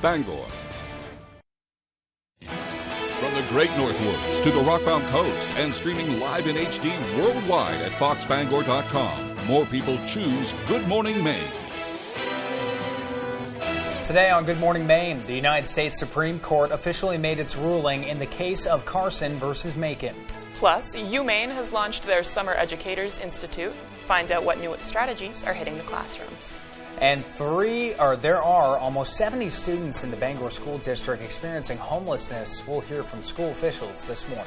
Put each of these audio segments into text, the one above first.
Bangor. From the Great Northwoods to the Rockbound Coast and streaming live in HD worldwide at foxbangor.com. More people choose Good Morning Maine. Today on Good Morning Maine, the United States Supreme Court officially made its ruling in the case of Carson versus Macon. Plus, UMaine has launched their Summer Educators Institute. Find out what new strategies are hitting the classrooms. And there are almost 70 students in the Bangor School District experiencing homelessness. We'll hear from school officials this morning.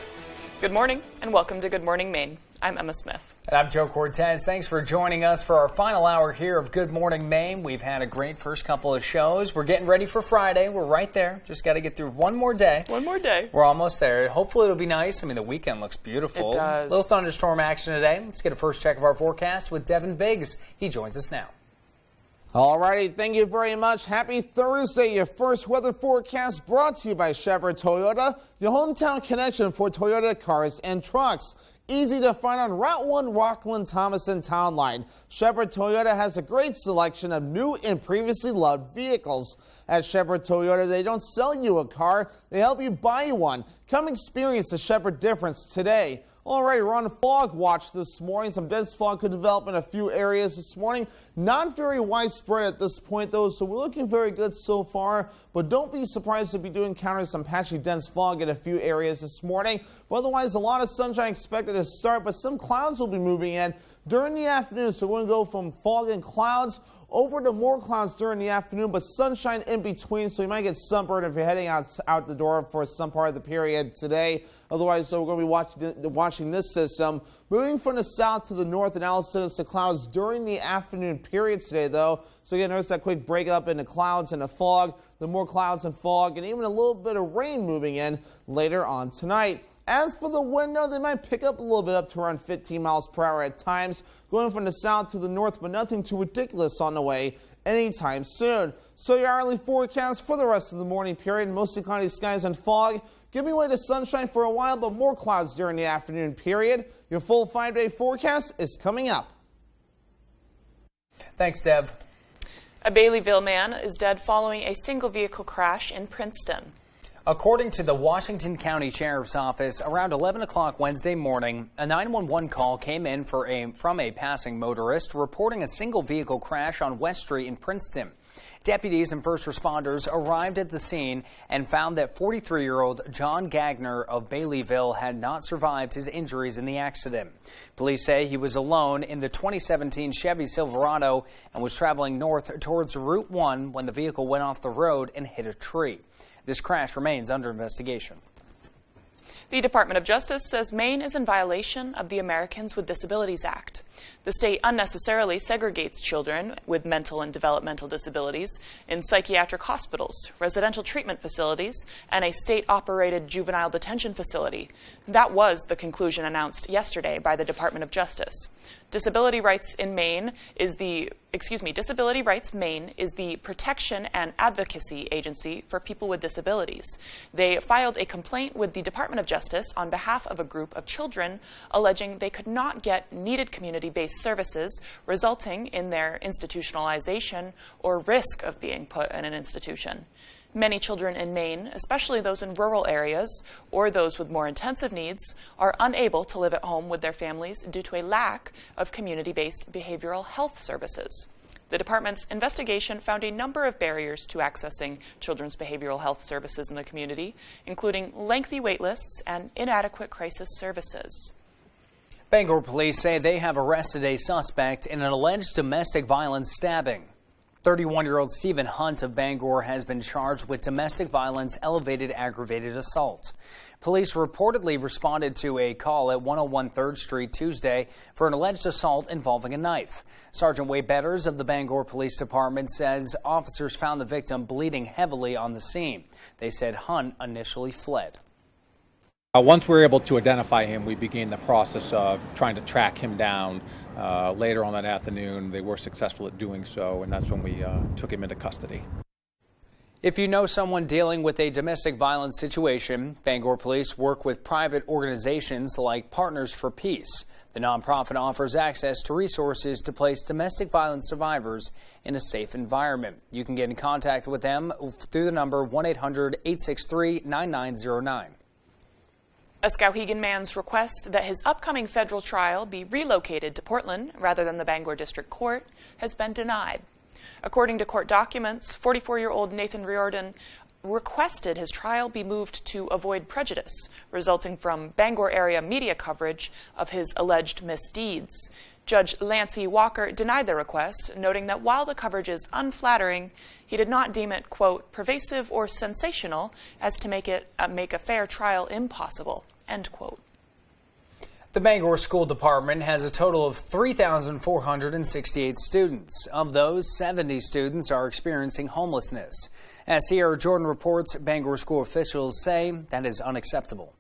Good morning and welcome to Good Morning Maine. I'm Emma Smith. And I'm Joe Cortez. Thanks for joining us for our final hour here of Good Morning Maine. We've had a great first couple of shows. We're getting ready for Friday. We're right there. Just got to get through one more day. One more day. We're almost there. Hopefully it'll be nice. I mean, the weekend looks beautiful. It does. A little thunderstorm action today. Let's get a first check of our forecast with Devin Biggs. He joins us now. All righty, thank you very much. Happy Thursday. Your first weather forecast brought to you by Shepherd Toyota, your hometown connection for Toyota cars and trucks. Easy to find on Route 1 Rockland Thomason Town Line. Shepherd Toyota has a great selection of new and previously loved vehicles. At Shepherd Toyota, they don't sell you a car, they help you buy one. Come experience the Shepherd difference today. All right, we're on fog watch this morning. Some dense fog could develop in a few areas this morning. Not very widespread at this point, though, so we're looking very good so far. But don't be surprised if we do encounter some patchy dense fog in a few areas this morning. But otherwise, a lot of sunshine expected to start, but some clouds will be moving in during the afternoon. So we're going to go from fog and clouds over to more clouds during the afternoon, but sunshine in between, so you might get sunburned if you're heading out the door for some part of the period today. Otherwise, so we're going to be watching this system moving from the south to the north, and now send us to clouds during the afternoon period today, though. So again, notice that quick break up into clouds and the fog, the more clouds and fog, and even a little bit of rain moving in later on tonight. As for the wind, though, they might pick up a little bit up to around 15 miles per hour at times, going from the south to the north, but nothing too ridiculous on the way anytime soon. So your hourly forecast for the rest of the morning period, mostly cloudy skies and fog, giving way to sunshine for a while, but more clouds during the afternoon period. Your full 5-day forecast is coming up. Thanks, Dev. A Baileyville man is dead following a single vehicle crash in Princeton. According to the Washington County Sheriff's Office, around 11 o'clock Wednesday morning, a 911 call came in from a passing motorist reporting a single vehicle crash on West Street in Princeton. Deputies and first responders arrived at the scene and found that 43-year-old John Gagner of Baileyville had not survived his injuries in the accident. Police say he was alone in the 2017 Chevy Silverado and was traveling north towards Route 1 when the vehicle went off the road and hit a tree. This crash remains under investigation. The Department of Justice says Maine is in violation of the Americans with Disabilities Act. The state unnecessarily segregates children with mental and developmental disabilities in psychiatric hospitals, residential treatment facilities, and a state-operated juvenile detention facility. That was the conclusion announced yesterday by the Department of Justice. Disability Rights Maine is the protection and advocacy agency for people with disabilities. They filed a complaint with the Department of Justice on behalf of a group of children alleging they could not get needed community-based services, resulting in their institutionalization or risk of being put in an institution. Many children in Maine, especially those in rural areas or those with more intensive needs, are unable to live at home with their families due to a lack of community-based behavioral health services. The department's investigation found a number of barriers to accessing children's behavioral health services in the community, including lengthy wait lists and inadequate crisis services. Bangor police say they have arrested a suspect in an alleged domestic violence stabbing. 31-year-old Stephen Hunt of Bangor has been charged with domestic violence, elevated aggravated assault. Police reportedly responded to a call at 101 3rd Street Tuesday for an alleged assault involving a knife. Sergeant Wade Betters of the Bangor Police Department says officers found the victim bleeding heavily on the scene. They said Hunt initially fled. Once we were able to identify him, we began the process of trying to track him down. Later on that afternoon, they were successful at doing so, and that's when we took him into custody. If you know someone dealing with a domestic violence situation, Bangor Police work with private organizations like Partners for Peace. The nonprofit offers access to resources to place domestic violence survivors in a safe environment. You can get in contact with them through the number 1-800-863-9909. A Skowhegan man's request that his upcoming federal trial be relocated to Portland rather than the Bangor District Court has been denied. According to court documents, 44-year-old Nathan Riordan requested his trial be moved to avoid prejudice resulting from Bangor area media coverage of his alleged misdeeds. Judge Lancey Walker denied the request, noting that while the coverage is unflattering, he did not deem it, quote, pervasive or sensational as to make a fair trial impossible, end quote. The Bangor School Department has a total of 3,468 students. Of those, 70 students are experiencing homelessness. As Sierra Jordan reports, Bangor school officials say that is unacceptable.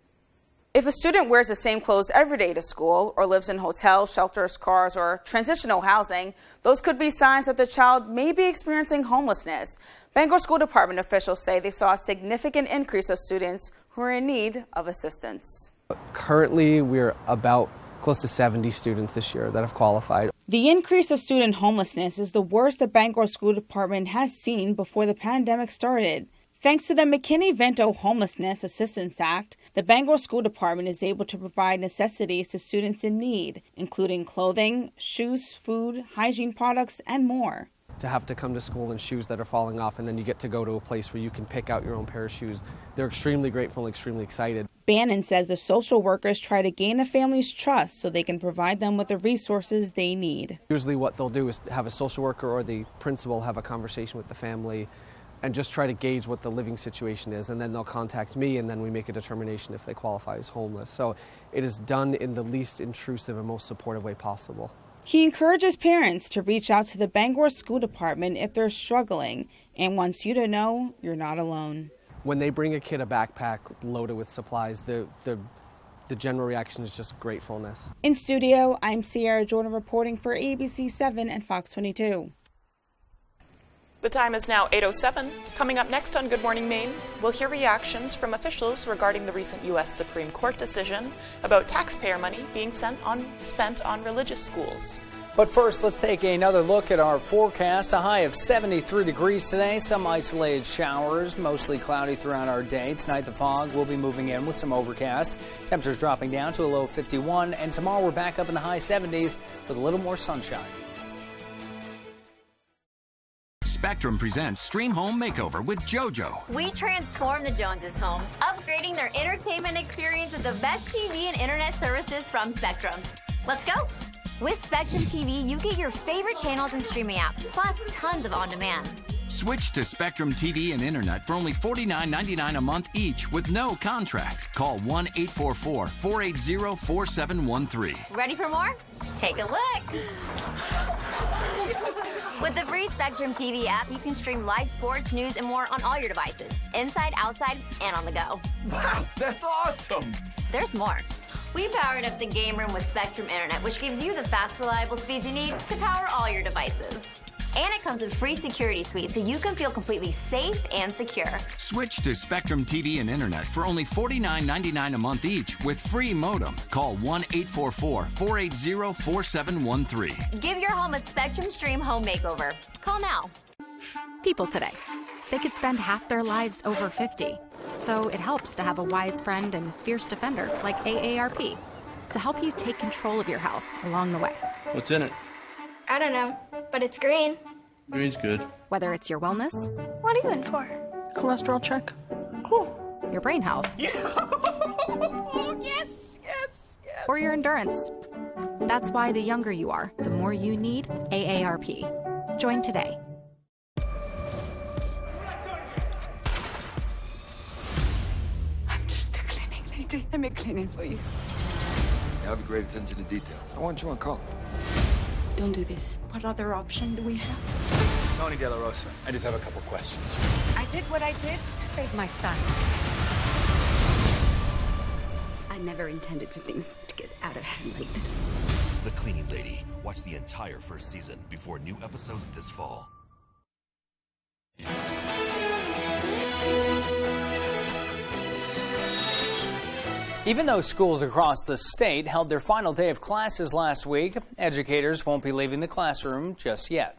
If a student wears the same clothes every day to school or lives in hotels, shelters, cars, or transitional housing, those could be signs that the child may be experiencing homelessness. Bangor School Department officials say they saw a significant increase of students who are in need of assistance. Currently, we're about close to 70 students this year that have qualified. The increase of student homelessness is the worst the Bangor School Department has seen before the pandemic started. Thanks to the McKinney-Vento Homelessness Assistance Act, the Bangor School Department is able to provide necessities to students in need, including clothing, shoes, food, hygiene products, and more. To have to come to school in shoes that are falling off, and then you get to go to a place where you can pick out your own pair of shoes. They're extremely grateful and extremely excited. Bannon says the social workers try to gain a family's trust so they can provide them with the resources they need. Usually what they'll do is have a social worker or the principal have a conversation with the family and just try to gauge what the living situation is, and then they'll contact me, and then we make a determination if they qualify as homeless. So it is done in the least intrusive and most supportive way possible. He encourages parents to reach out to the Bangor School Department if they're struggling and wants you to know you're not alone. When they bring a kid a backpack loaded with supplies, the general reaction is just gratefulness. In studio, I'm Sierra Jordan reporting for ABC 7 and Fox 22. The time is now 8:07. Coming up next on Good Morning Maine, we'll hear reactions from officials regarding the recent U.S. Supreme Court decision about taxpayer money being spent on religious schools. But first, let's take another look at our forecast. A high of 73 degrees today, some isolated showers, mostly cloudy throughout our day. Tonight, the fog will be moving in with some overcast. Temperatures dropping down to a low of 51, and tomorrow we're back up in the high 70s with a little more sunshine. Spectrum presents Stream Home Makeover with JoJo. We transform the Joneses' home, upgrading their entertainment experience with the best TV and internet services from Spectrum. Let's go! With Spectrum TV, you get your favorite channels and streaming apps, plus tons of on-demand. Switch to Spectrum TV and internet for only $49.99 a month each with no contract. Call 1-844-480-4713. Ready for more? Take a look! With the free Spectrum TV app, you can stream live sports, news, and more on all your devices, inside, outside, and on the go. Wow, that's awesome! There's more. We powered up the game room with Spectrum Internet, which gives you the fast, reliable speeds you need to power all your devices. And it comes with free security suite, so you can feel completely safe and secure. Switch to Spectrum TV and internet for only $49.99 a month each with free modem. Call 1-844-480-4713. Give your home a Spectrum Stream home makeover. Call now. People today, they could spend half their lives over 50. So it helps to have a wise friend and fierce defender like AARP to help you take control of your health along the way. What's in it? I don't know, but it's green. Green's good. Whether it's your wellness. What are you in for? Cholesterol check. Cool. Your brain health. Yeah. Yes. Or your endurance. That's why the younger you are, the more you need AARP. Join today. I'm just a cleaning lady. I'm a cleaning for you. You have a great attention to detail. I want you on call. Don't do this. What other option do we have? Tony De La Rosa. I just have a couple questions. I did what I did to save my son. I never intended for things to get out of hand like this. The Cleaning Lady. Watch the entire first season before new episodes this fall. Even though schools across the state held their final day of classes last week, educators won't be leaving the classroom just yet.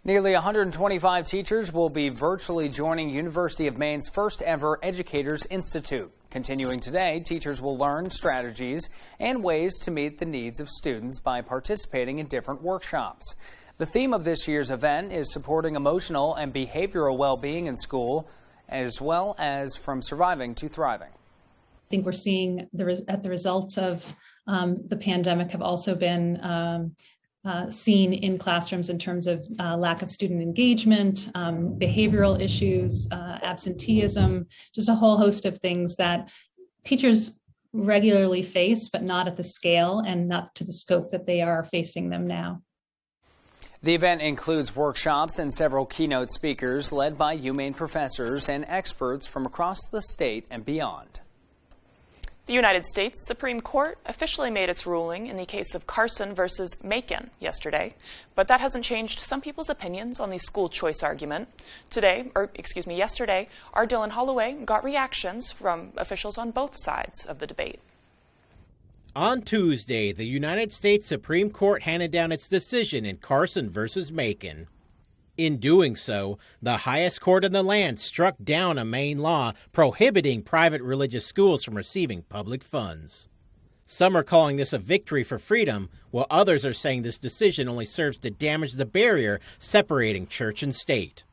Nearly 125 teachers will be virtually joining University of Maine's first ever Educators Institute. Continuing today, teachers will learn strategies and ways to meet the needs of students by participating in different workshops. The theme of this year's event is supporting emotional and behavioral well-being in school, as well as from surviving to thriving. I think we're seeing the results of the pandemic have also been seen in classrooms in terms of lack of student engagement, behavioral issues, absenteeism, just a whole host of things that teachers regularly face, but not at the scale and not to the scope that they are facing them now. The event includes workshops and several keynote speakers led by UMaine professors and experts from across the state and beyond. The United States Supreme Court officially made its ruling in the case of Carson versus Macon yesterday, but that hasn't changed some people's opinions on the school choice argument. Yesterday, our Dylan Holloway got reactions from officials on both sides of the debate. On Tuesday, the United States Supreme Court handed down its decision in Carson versus Macon. In doing so, the highest court in the land struck down a Maine law prohibiting private religious schools from receiving public funds. Some are calling this a victory for freedom, while others are saying this decision only serves to damage the barrier separating church and state.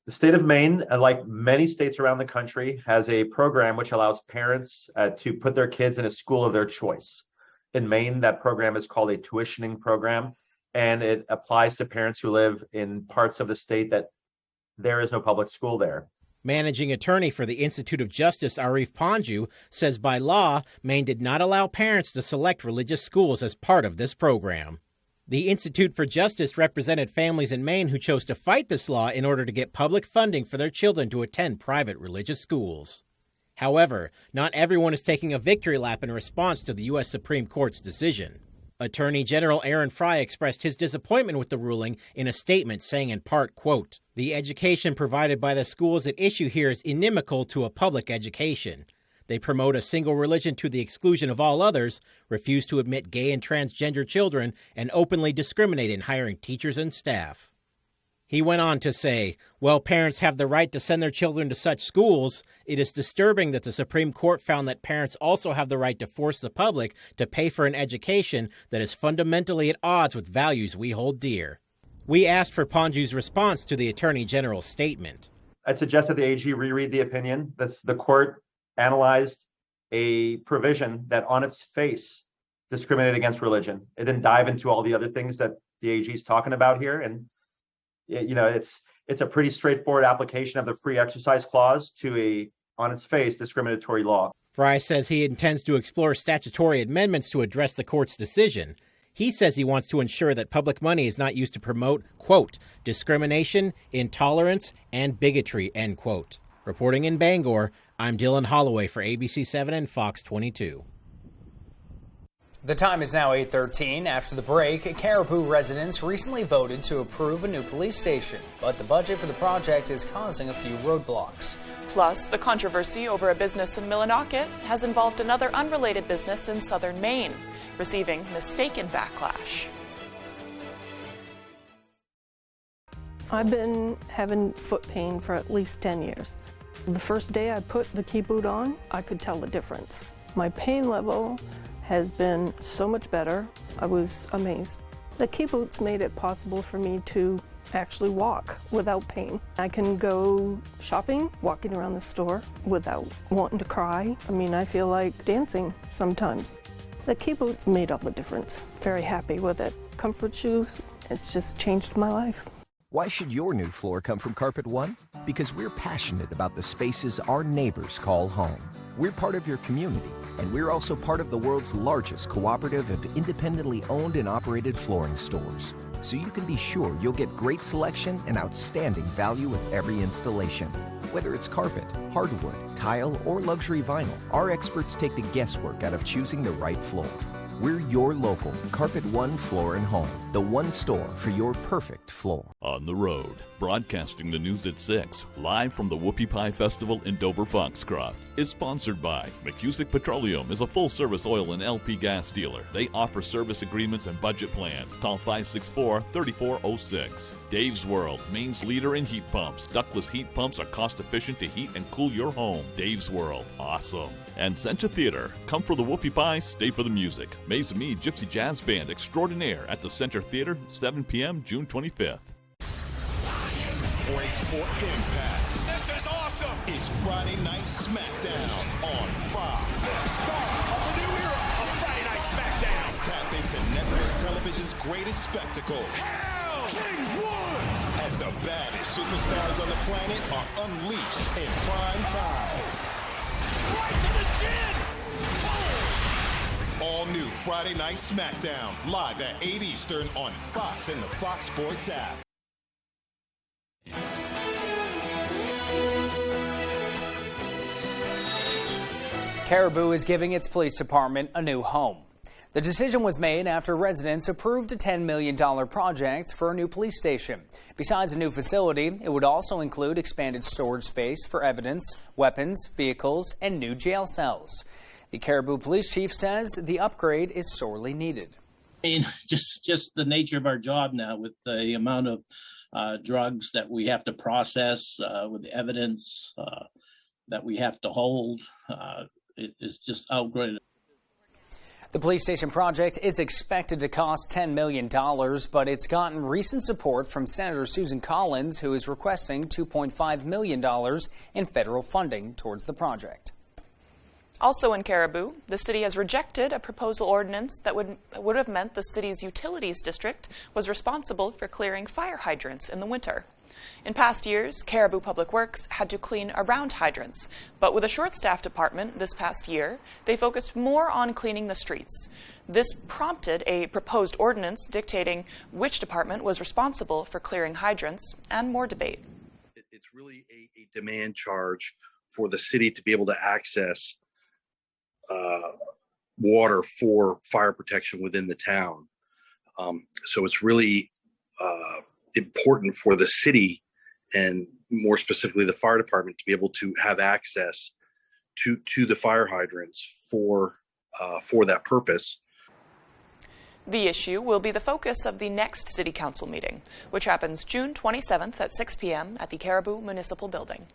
The state of Maine, like many states around the country, has a program which allows parents to put their kids in a school of their choice. In Maine, that program is called a tuitioning program, and it applies to parents who live in parts of the state that there is no public school there. Managing attorney for the Institute of Justice, Arif Panju, says by law, Maine did not allow parents to select religious schools as part of this program. The Institute for Justice represented families in Maine who chose to fight this law in order to get public funding for their children to attend private religious schools. However, not everyone is taking a victory lap in response to the U.S. Supreme Court's decision. Attorney General Aaron Fry expressed his disappointment with the ruling in a statement saying in part, quote, "The education provided by the schools at issue here is inimical to a public education. They promote a single religion to the exclusion of all others, refuse to admit gay and transgender children, and openly discriminate in hiring teachers and staff." He went on to say, "While parents have the right to send their children to such schools, it is disturbing that the Supreme Court found that parents also have the right to force the public to pay for an education that is fundamentally at odds with values we hold dear." We asked for Panju's response to the Attorney General's statement. I'd suggest that the AG reread the opinion. The court analyzed a provision that on its face discriminated against religion. It didn't dive into all the other things that the AG is talking about here. And, it's a pretty straightforward application of the free exercise clause to a, on its face, discriminatory law. Fry says he intends to explore statutory amendments to address the court's decision. He says he wants to ensure that public money is not used to promote, quote, discrimination, intolerance, and bigotry, end quote. Reporting in Bangor, I'm Dylan Holloway for ABC 7 and Fox 22. The time is now 8:13. After the break, Caribou residents recently voted to approve a new police station, but the budget for the project is causing a few roadblocks. Plus, the controversy over a business in Millinocket has involved another unrelated business in southern Maine, receiving mistaken backlash. I've been having foot pain for at least 10 years. The first day I put the key boot on, I could tell the difference. My pain level has been so much better. I was amazed. The key boots made it possible for me to actually walk without pain. I can go shopping, walking around the store without wanting to cry. I mean, I feel like dancing sometimes. The key boots made all the difference. Very happy with it. Comfort shoes, it's just changed my life. Why should your new floor come from Carpet One? Because we're passionate about the spaces our neighbors call home. We're part of your community, and we're also part of the world's largest cooperative of independently owned and operated flooring stores. So you can be sure you'll get great selection and outstanding value with every installation. Whether it's carpet, hardwood, tile, or luxury vinyl, our experts take the guesswork out of choosing the right floor. We're your local Carpet One Floor and Home, the one store for your perfect floor. On the road, broadcasting the news at 6, live from the Whoopie Pie Festival in Dover Foxcroft, is sponsored by McCusick Petroleum is a full-service oil and LP gas dealer. They offer service agreements and budget plans. Call 564-3406. Dave's World, Maine's leader in heat pumps. Ductless heat pumps are cost-efficient to heat and cool your home. Dave's World, awesome. And Center Theater, come for the Whoopie Pie, stay for the music. Maze of Me Gypsy Jazz Band Extraordinaire at the Center Theater, 7 p.m., June 25th. Brace for impact. This is awesome. It's Friday Night SmackDown on Fox. The start of a new era of Friday Night SmackDown. Tap into network television's greatest spectacle. Hell King Woods. As the baddest superstars on the planet are unleashed in prime time. Right to the chin. All new Friday Night SmackDown, live at 8 Eastern on Fox and the Fox Sports app. Caribou is giving its police department a new home. The decision was made after residents approved a $10 million project for a new police station. Besides a new facility, it would also include expanded storage space for evidence, weapons, vehicles, and new jail cells. The Caribou police chief says the upgrade is sorely needed. I mean, just the nature of our job now with the amount of drugs that we have to process, with the evidence that we have to hold, it is just outgraded. The police station project is expected to cost $10 million, but it's gotten recent support from Senator Susan Collins, who is requesting $2.5 million in federal funding towards the project. Also in Caribou, the city has rejected a proposal ordinance that would have meant the city's utilities district was responsible for clearing fire hydrants in the winter. In past years, Caribou Public Works had to clean around hydrants, but with a short-staffed department this past year, they focused more on cleaning the streets. This prompted a proposed ordinance dictating which department was responsible for clearing hydrants and more debate. It's really a demand charge for the city to be able to access water for fire protection within the town. So it's really important for the city, and more specifically the fire department, to be able to have access to the fire hydrants for that purpose. The issue will be the focus of the next City Council meeting, which happens June 27th at 6 p.m. at the Caribou Municipal Building.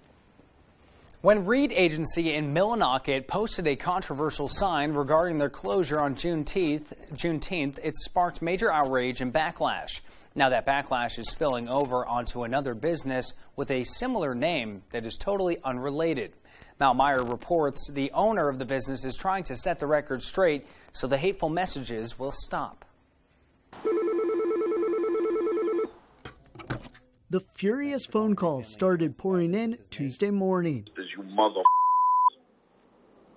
When Reed Agency in Millinocket posted a controversial sign regarding their closure on Juneteenth, it sparked major outrage and backlash. Now that backlash is spilling over onto another business with a similar name that is totally unrelated. Mal Meyer reports the owner of the business is trying to set the record straight so the hateful messages will stop. The furious phone calls started pouring in Tuesday morning.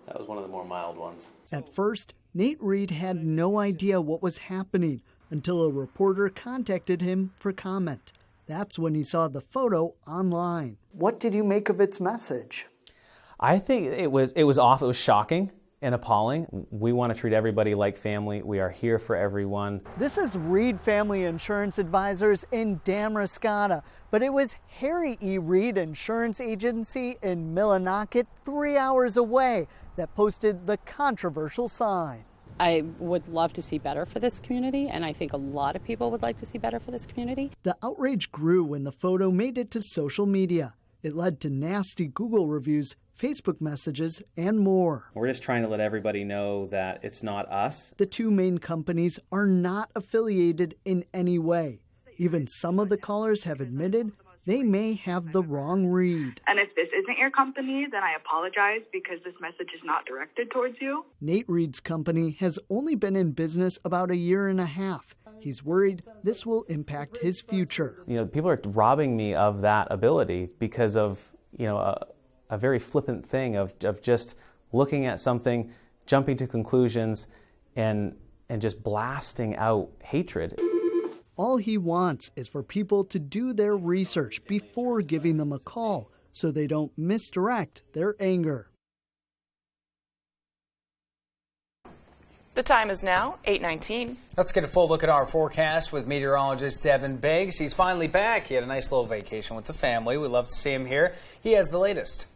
That was one of the more mild ones. At first, Nate Reed had no idea what was happening until a reporter contacted him for comment. That's when he saw the photo online. What did you make of its message? I think it was off. It was shocking and appalling. We want to treat everybody like family. We are here for everyone. This is Reed Family Insurance Advisors in Damariscotta, but it was Harry E. Reed Insurance Agency in Millinocket, 3 hours away, that posted the controversial sign. I would love to see better for this community, and I think a lot of people would like to see better for this community. The outrage grew when the photo made it to social media. It led to nasty Google reviews, Facebook messages, and more. We're just trying to let everybody know that it's not us. The two main companies are not affiliated in any way. Even some of the callers have admitted they may have the wrong read. And if this isn't your company, then I apologize because this message is not directed towards you. Nate Reed's company has only been in business about a year and a half. He's worried this will impact his future. People are robbing me of that ability because of, a very flippant thing of just looking at something, jumping to conclusions, and just blasting out hatred. All he wants is for people to do their research before giving them a call so they don't misdirect their anger. The time is now 8:19. Let's get a full look at our forecast with meteorologist Devin Biggs. He's finally back. He had a nice little vacation with the family. We love to see him here. He has the latest.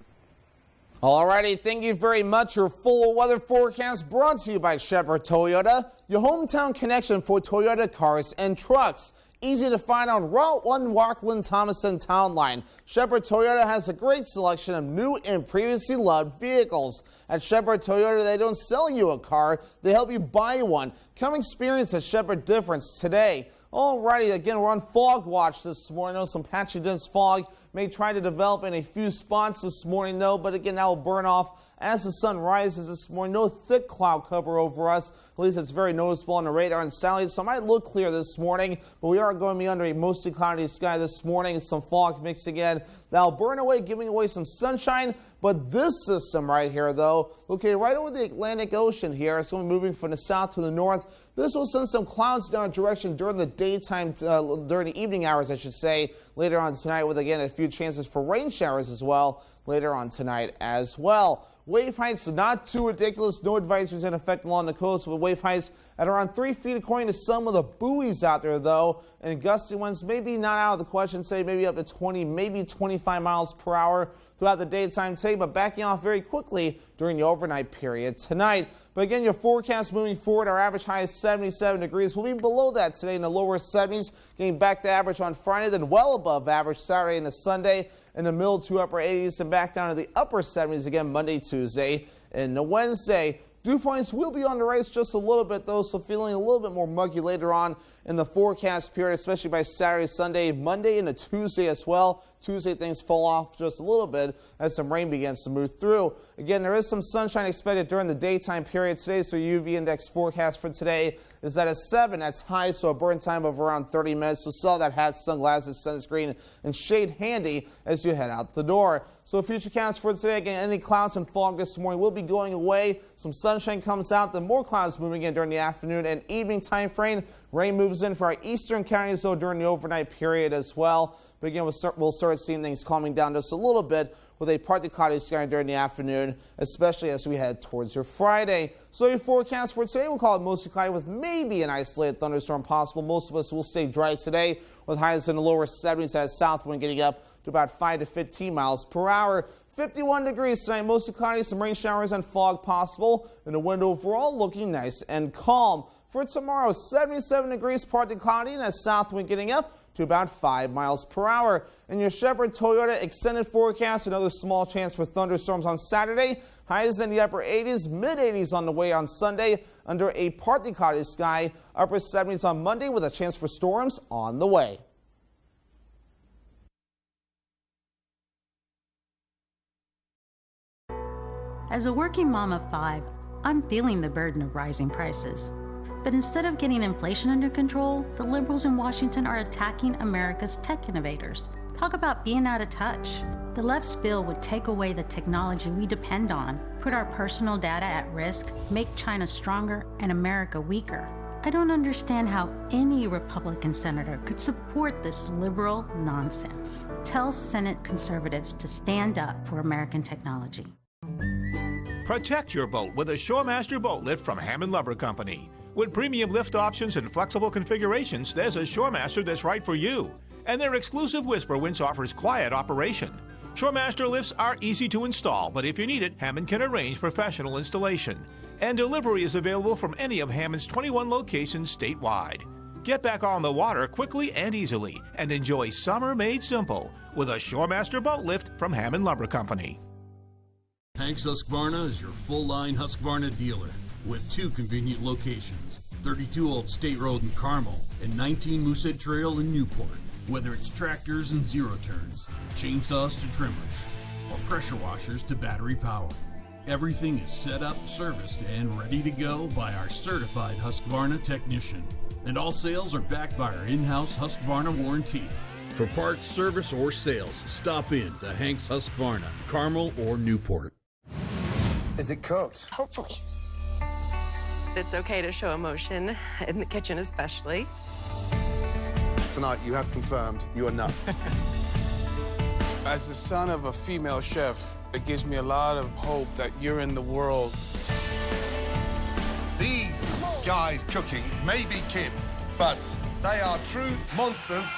Alrighty, thank you very much. Your full weather forecast brought to you by Shepherd Toyota, your hometown connection for Toyota cars and trucks. Easy to find on Route 1 Rockland Thomason Town Line. Shepherd Toyota has a great selection of new and previously loved vehicles. At Shepherd Toyota, they don't sell you a car, they help you buy one. Come experience a Shepherd difference today. Alrighty, again, we're on fog watch this morning. I know some patchy dense fog may try to develop in a few spots this morning, though, but again, that will burn off as the sun rises this morning. No thick cloud cover over us. At least it's very noticeable on the radar and satellite, so it might look clear this morning, but we are going to be under a mostly cloudy sky this morning. Some fog mixing in. That'll burn away, giving away some sunshine, but this system right here, though, located right over the Atlantic Ocean here, it's going to be moving from the south to the north. This will send some clouds down our direction during the daytime, during the evening hours, I should say, later on tonight, with, again, a few chances for rain showers as well later on tonight as well. Wave heights not too ridiculous. No advisories in effect along the coast with wave heights at around 3 feet according to some of the buoys out there, though. And gusty winds maybe not out of the question, say maybe up to 20, maybe 25 miles per hour throughout the daytime today, but backing off very quickly during the overnight period tonight. But again, your forecast moving forward, our average high is 77 degrees. We'll be below that today in the lower 70s, getting back to average on Friday, then well above average Saturday and Sunday, in the middle to upper 80s, and back down to the upper 70s again Monday, Tuesday, and the Wednesday. Dew points will be on the rise just a little bit, though, so feeling a little bit more muggy later on in the forecast period, especially by Saturday, Sunday, Monday, and a Tuesday as well. Tuesday, things fall off just a little bit as some rain begins to move through. Again, there is some sunshine expected during the daytime period today, so UV index forecast for today is at a 7. That's high, so a burn time of around 30 minutes. So still that hat, sunglasses, sunscreen, and shade handy as you head out the door. So future counts for today, again, any clouds and fog this morning will be going away. Some sunshine comes out, then more clouds moving in during the afternoon and evening time frame. Rain moves in for our eastern counties, though, during the overnight period as well. But again, we'll start seeing things calming down just a little bit with a partly cloudy sky during the afternoon, especially as we head towards your Friday. So your forecast for today, we'll call it mostly cloudy with maybe an isolated thunderstorm possible. Most of us will stay dry today with highs in the lower 70s as south wind getting up to about 5 to 15 miles per hour. 51 degrees tonight, mostly cloudy, some rain showers and fog possible, and the wind overall looking nice and calm. For tomorrow, 77 degrees, partly cloudy, and a south wind getting up to about 5 miles per hour. In your Shepherd Toyota extended forecast, another small chance for thunderstorms on Saturday. Highs in the upper 80s, mid 80s on the way on Sunday under a partly cloudy sky. Upper 70s on Monday with a chance for storms on the way. As a working mom of 5, I'm feeling the burden of rising prices. But instead of getting inflation under control, the liberals in Washington are attacking America's tech innovators. Talk about being out of touch. The left's bill would take away the technology we depend on, put our personal data at risk, make China stronger and America weaker. I don't understand how any Republican senator could support this liberal nonsense. Tell Senate conservatives to stand up for American technology. Protect your boat with a Shoremaster boat lift from Hammond Lumber Company. With premium lift options and flexible configurations, there's a Shoremaster that's right for you. And their exclusive Whisper winch offers quiet operation. Shoremaster lifts are easy to install, but if you need it, Hammond can arrange professional installation. And delivery is available from any of Hammond's 21 locations statewide. Get back on the water quickly and easily and enjoy summer made simple with a Shoremaster boat lift from Hammond Lumber Company. Hanks Husqvarna is your full-line Husqvarna dealer with 2 convenient locations, 32 Old State Road in Carmel and 19 Moosehead Trail in Newport. Whether it's tractors and zero turns, chainsaws to trimmers, or pressure washers to battery power, everything is set up, serviced, and ready to go by our certified Husqvarna technician. And all sales are backed by our in-house Husqvarna warranty. For parts, service, or sales, stop in to Hanks Husqvarna, Carmel or Newport. Is it cooked? Hopefully. It's okay to show emotion, in the kitchen especially. Tonight, you have confirmed you are nuts. As the son of a female chef, it gives me a lot of hope that you're in the world. These guys cooking, maybe kids, but they are true monsters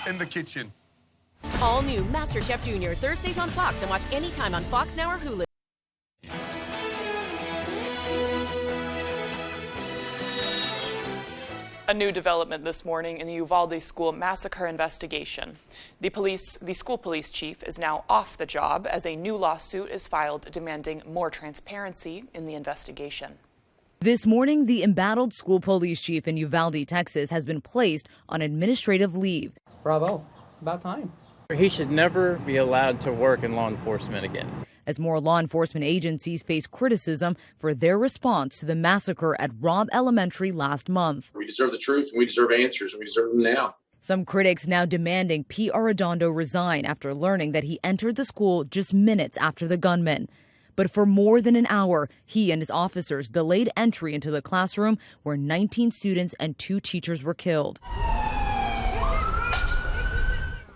in the kitchen. All new MasterChef Junior, Thursdays on Fox, and watch anytime on Fox Now or Hulu. A new development this morning in the Uvalde school massacre investigation. The school police chief is now off the job as a new lawsuit is filed demanding more transparency in the investigation. This morning, the embattled school police chief in Uvalde, Texas, has been placed on administrative leave. Bravo. It's about time. He should never be allowed to work in law enforcement again. As more law enforcement agencies face criticism for their response to the massacre at Robb Elementary last month. We deserve the truth, and we deserve answers, and we deserve them now. Some critics now demanding P. Arredondo resign after learning that he entered the school just minutes after the gunman. But for more than an hour, he and his officers delayed entry into the classroom where 19 students and 2 teachers were killed.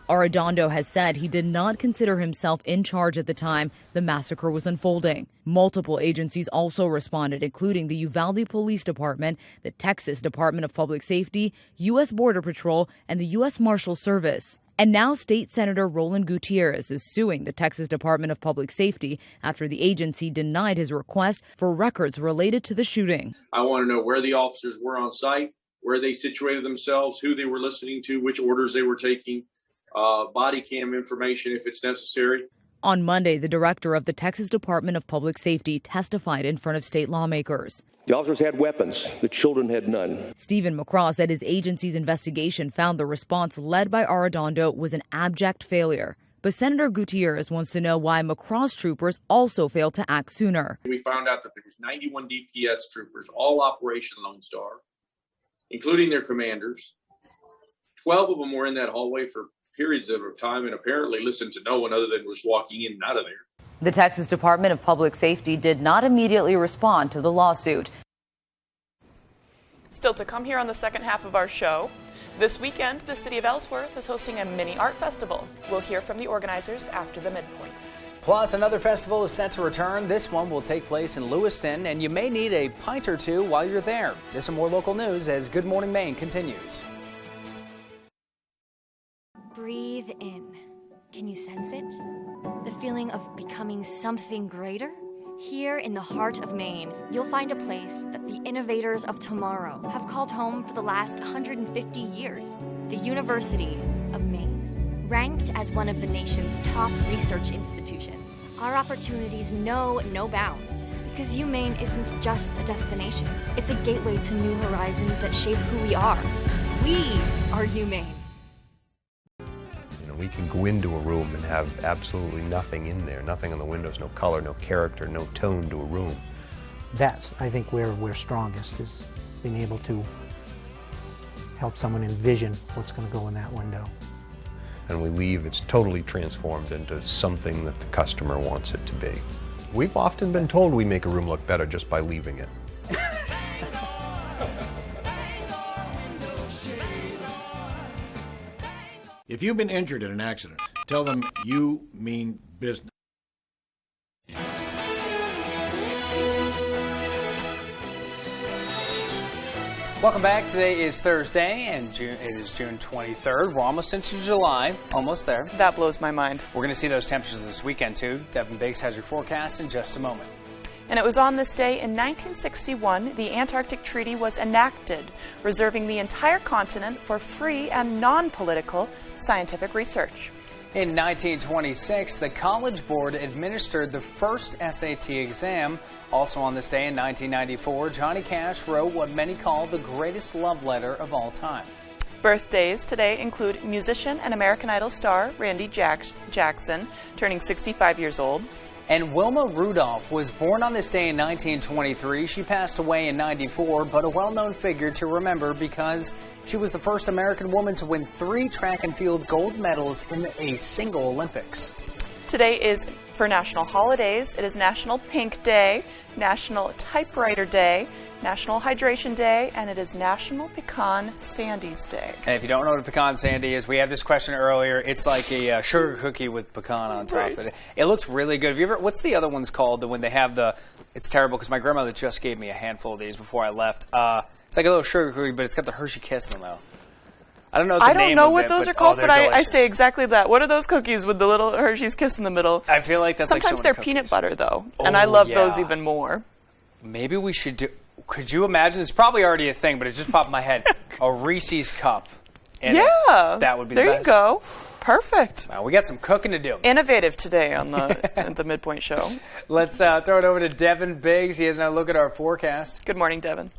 Arredondo has said he did not consider himself in charge at the time the massacre was unfolding. Multiple agencies also responded, including the Uvalde Police Department, the Texas Department of Public Safety, U.S. Border Patrol, and the U.S. Marshal Service. And now State Senator Roland Gutierrez is suing the Texas Department of Public Safety after the agency denied his request for records related to the shooting. I want to know where the officers were on site, where they situated themselves, who they were listening to, which orders they were taking. Body cam information if it's necessary. On Monday, the director of the Texas Department of Public Safety testified in front of state lawmakers. The officers had weapons. The children had none. Stephen McCraw said his agency's investigation found the response led by Arredondo was an abject failure. But Senator Gutierrez wants to know why McCraw's troopers also failed to act sooner. We found out that there was 91 DPS troopers, all Operation Lone Star, including their commanders. 12 of them were in that hallway for periods of time and apparently listened to no one other than was walking in and out of there. The Texas Department of Public Safety did not immediately respond to the lawsuit. Still to come here on the second half of our show. This weekend, the city of Ellsworth is hosting a mini art festival. We'll hear from the organizers after the midpoint. Plus, another festival is set to return. This one will take place in Lewiston, and you may need a pint or two while you're there. This and more local news as Good Morning Maine continues. Breathe in. Can you sense it? The feeling of becoming something greater? Here in the heart of Maine, you'll find a place that the innovators of tomorrow have called home for the last 150 years. The University of Maine. Ranked as one of the nation's top research institutions, our opportunities know no bounds. Because UMaine isn't just a destination. It's a gateway to new horizons that shape who we are. We are UMaine. We can go into a room and have absolutely nothing in there, nothing on the windows, no color, no character, no tone to a room. That's, I think, where we're strongest, is being able to help someone envision what's going to go in that window. And we leave, it's totally transformed into something that the customer wants it to be. We've often been told we make a room look better just by leaving it. If you've been injured in an accident, tell them you mean business. Welcome back. Today is Thursday, and it is June 23rd. We're almost into July. Almost there. That blows my mind. We're going to see those temperatures this weekend, too. Devin Biggs has your forecast in just a moment. And it was on this day in 1961 the Antarctic Treaty was enacted, reserving the entire continent for free and non-political scientific research. In 1926, the College Board administered the first SAT exam. Also on this day in 1994, Johnny Cash wrote what many call the greatest love letter of all time. Birthdays today include musician and American Idol star Randy Jackson, turning 65 years old. And Wilma Rudolph was born on this day in 1923. She passed away in 94, but a well-known figure to remember because she was the first American woman to win 3 track and field gold medals in a single Olympics. Today is for national holidays. It is National Pink Day, National Typewriter Day, National Hydration Day, and it is National Pecan Sandies Day. And if you don't know what a pecan sandy is, we had this question earlier. It's like a sugar cookie with pecan on top of it. It looks really good. Have you ever? What's the other ones called? When they have the? It's terrible because my grandmother just gave me a handful of these before I left. It's like a little sugar cookie, but it's got the Hershey Kiss in them, though. I don't know what I don't know what it, those are called, but I delicious. say exactly that. What are those cookies with the little Hershey's Kiss in the middle? I feel like that's sometimes like they're cookies. peanut butter though, and I love those even more. Maybe we should do. Could you imagine? It's probably already a thing, but it just popped in my head. A Reese's cup. That would be the best. There you go. Perfect. We got some cooking to do. Innovative today on the Midpoint Show. Let's throw it over to Devin Biggs. He has now a look at our forecast. Good morning, Devin.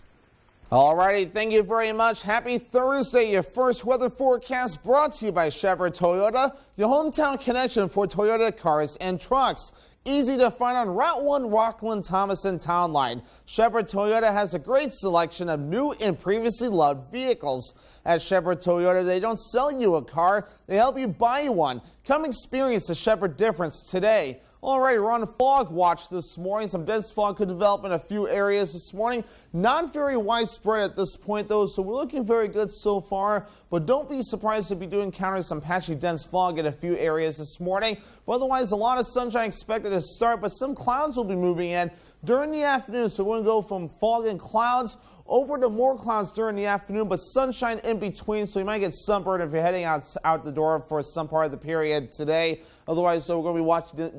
All righty, thank you very much. Happy Thursday. Your first weather forecast brought to you by Shepherd Toyota, your hometown connection for Toyota cars and trucks. Easy to find on Route 1 Rockland Thomason Town Line. Shepherd Toyota has a great selection of new and previously loved vehicles. At Shepherd Toyota, they don't sell you a car, they help you buy one. Come experience the Shepherd difference today. All right, we're on fog watch this morning. Some dense fog could develop in a few areas this morning. Not very widespread at this point, though, so we're looking very good so far. But don't be surprised if we do encounter some patchy dense fog in a few areas this morning. But otherwise, a lot of sunshine expected to start, but some clouds will be moving in during the afternoon. So we're going to go from fog and clouds over to more clouds during the afternoon, but sunshine in between, so you might get sunburned if you're heading out the door for some part of the period today. Otherwise, so we're going to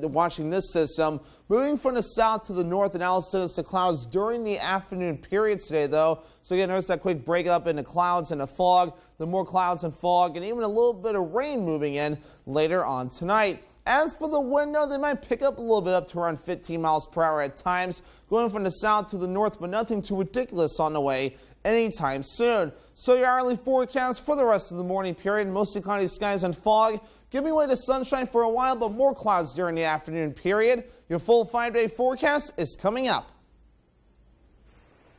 be watching this system moving from the south to the north, and now send us to clouds during the afternoon period today, though. So again, notice that quick break up into clouds and the fog, the more clouds and fog, and even a little bit of rain moving in later on tonight. As for the wind, they might pick up a little bit up to around 15 miles per hour at times, going from the south to the north, but nothing too ridiculous on the way anytime soon. So your hourly forecast for the rest of the morning period, mostly cloudy skies and fog, giving way to sunshine for a while, but more clouds during the afternoon period. Your full 5-day forecast is coming up.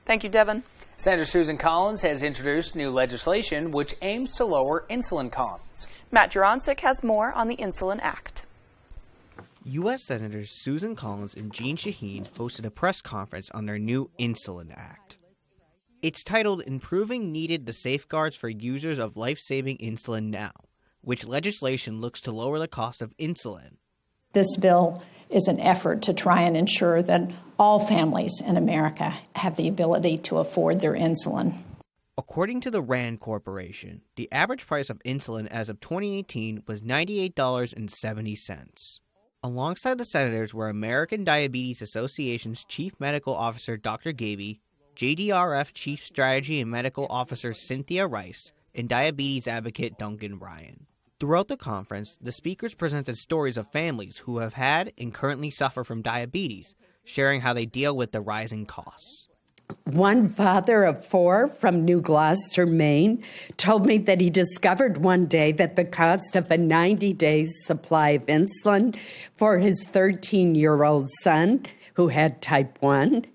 Thank you, Devin. Senator Susan Collins has introduced new legislation which aims to lower insulin costs. Matt Juroncic has more on the Insulin Act. U.S. Senators Susan Collins and Jeanne Shaheen hosted a press conference on their new Insulin Act. It's titled Improving Needed the Safeguards for Users of Life-Saving Insulin Now, which legislation looks to lower the cost of insulin. This bill is an effort to try and ensure that all families in America have the ability to afford their insulin. According to the RAND Corporation, the average price of insulin as of 2018 was $98.70. Alongside the senators were American Diabetes Association's Chief Medical Officer Dr. Gaby, JDRF Chief Strategy and Medical Officer Cynthia Rice, and diabetes advocate Duncan Ryan. Throughout the conference, the speakers presented stories of families who have had and currently suffer from diabetes, sharing how they deal with the rising costs. One father of 4 from New Gloucester, Maine, told me that he discovered one day that the cost of a 90-day supply of insulin for his 13-year-old son, who had type 1,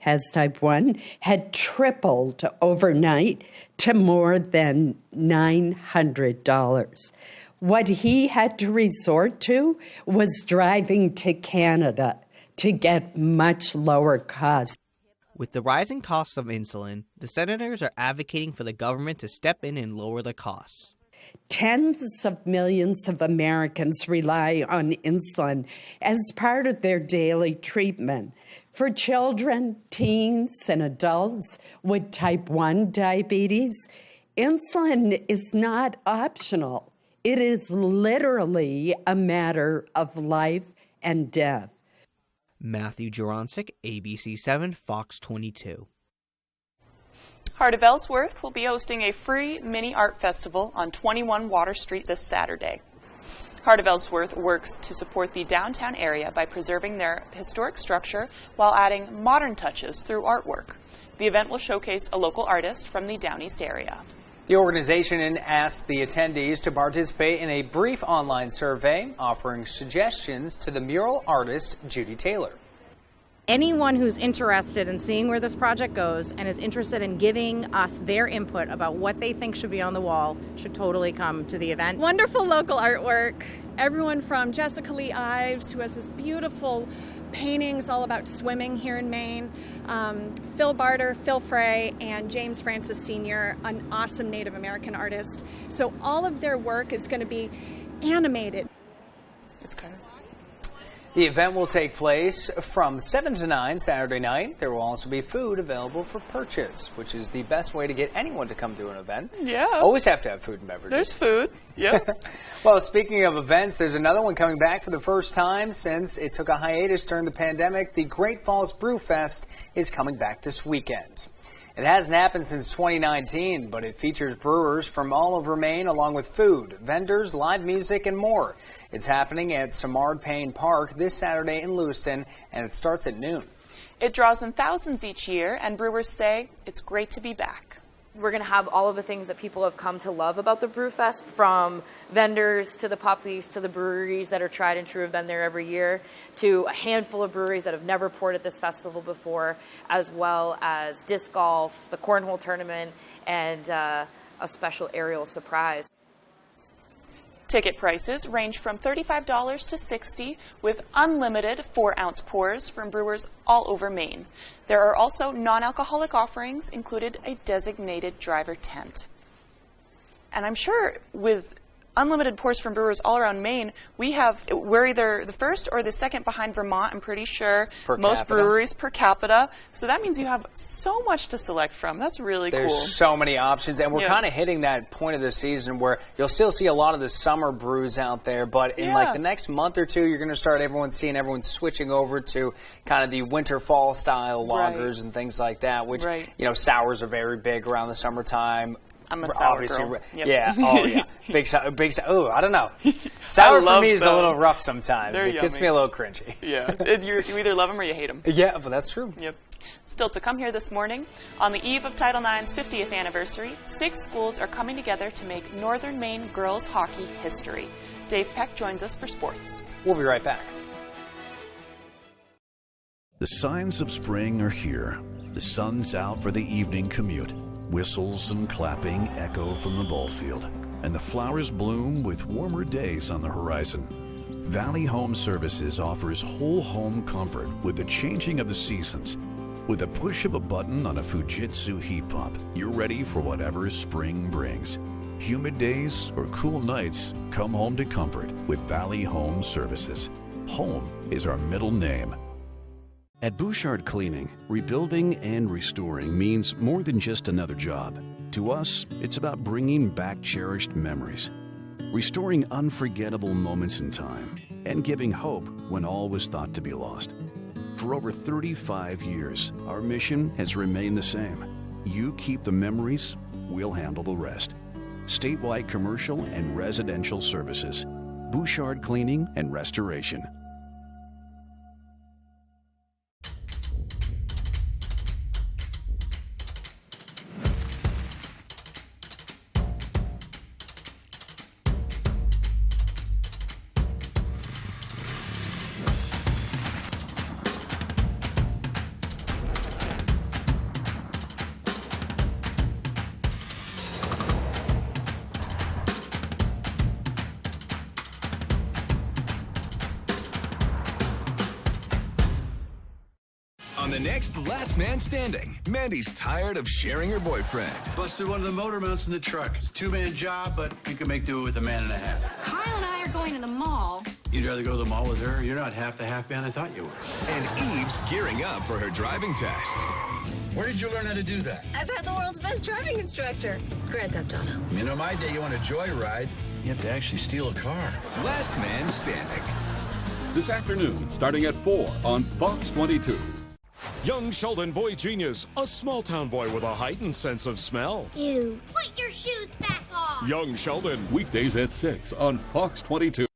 had tripled overnight to more than $900. What he had to resort to was driving to Canada to get much lower costs. With the rising costs of insulin, the senators are advocating for the government to step in and lower the costs. Tens of millions of Americans rely on insulin as part of their daily treatment. For children, teens, and adults with type 1 diabetes, insulin is not optional. It is literally a matter of life and death. Matthew Juroncic, ABC 7, Fox 22. Heart of Ellsworth will be hosting a free mini art festival on 21 Water Street this Saturday. Heart of Ellsworth works to support the downtown area by preserving their historic structure while adding modern touches through artwork. The event will showcase a local artist from the Down East area. The organization asked the attendees to participate in a brief online survey offering suggestions to the mural artist Judy Taylor. Anyone who's interested in seeing where this project goes and is interested in giving us their input about what they think should be on the wall should totally come to the event. Wonderful local artwork. Everyone from Jessica Lee Ives, who has this beautiful paintings all about swimming here in Maine, Phil Barter, Phil Frey, and James Francis Sr., an awesome Native American artist. So all of their work is going to be animated. It's kind of... The event will take place from 7 to 9 Saturday night. There will also be food available for purchase, which is the best way to get anyone to come to an event. Yeah. Always have to have food and beverages. There's food. Yeah. Well, speaking of events, there's another one coming back for the first time since it took a hiatus during the pandemic. The Great Falls Brew Fest is coming back this weekend. It hasn't happened since 2019, but it features brewers from all over Maine along with food, vendors, live music, and more. It's happening at Samard Payne Park this Saturday in Lewiston, and it starts at noon. It draws in thousands each year, and brewers say it's great to be back. We're going to have all of the things that people have come to love about the Brewfest, from vendors to the puppies to the breweries that are tried and true, have been there every year, to a handful of breweries that have never poured at this festival before, as well as disc golf, the cornhole tournament, and a special aerial surprise. Ticket prices range from $35 to $60, with unlimited 4-ounce pours from brewers all over Maine. There are also non-alcoholic offerings, included a designated driver tent. And I'm sure with unlimited pours from brewers all around Maine, we're either the first or the second behind Vermont, I'm pretty sure. Most breweries per capita. So that means you have so much to select from. That's really cool. There's so many options, and we're kind of hitting that point of the season where you'll still see a lot of the summer brews out there, but in like the next month or two, you're going to start everyone switching over to kind of the winter fall style lagers and things like that, which, you know, sours are very big around the summertime. I'm a sour girl. Yep. Yeah, oh yeah. Big sour, oh, I don't know. Sour for me is a little rough sometimes. They're it gets me a little cringy. Yeah, you either love them or you hate them. Yeah, but that's true. Yep. Still to come here this morning, on the eve of Title IX's 50th anniversary, 6 schools are coming together to make Northern Maine girls hockey history. Dave Peck joins us for sports. We'll be right back. The signs of spring are here. The sun's out for the evening commute. Whistles and clapping echo from the ball field, and the flowers bloom with warmer days on the horizon. Valley Home Services offers whole home comfort with the changing of the seasons. With a push of a button on a Fujitsu heat pump, you're ready for whatever spring brings. Humid days or cool nights, come home to comfort with Valley Home Services. Home is our middle name. At Bouchard Cleaning, rebuilding and restoring means more than just another job. To us, it's about bringing back cherished memories, restoring unforgettable moments in time, and giving hope when all was thought to be lost. For over 35 years, our mission has remained the same. You keep the memories, we'll handle the rest. Statewide commercial and residential services. Bouchard Cleaning and Restoration. On the next Last Man Standing, Mandy's tired of sharing her boyfriend. Busted one of the motor mounts in the truck. It's a 2-man job, but you can make do with a man and a half. Kyle and I are going to the mall. You'd rather go to the mall with her? You're not half the half man I thought you were. And Eve's gearing up for her driving test. Where did you learn how to do that? I've had the world's best driving instructor, Grand Theft Auto. You know, my day, you want a joyride, you have to actually steal a car. Last Man Standing. This afternoon, starting at 4 on Fox 22. Young Sheldon, boy genius, a small-town boy with a heightened sense of smell. Ew. Put your shoes back on. Young Sheldon, weekdays at 6 on Fox 22.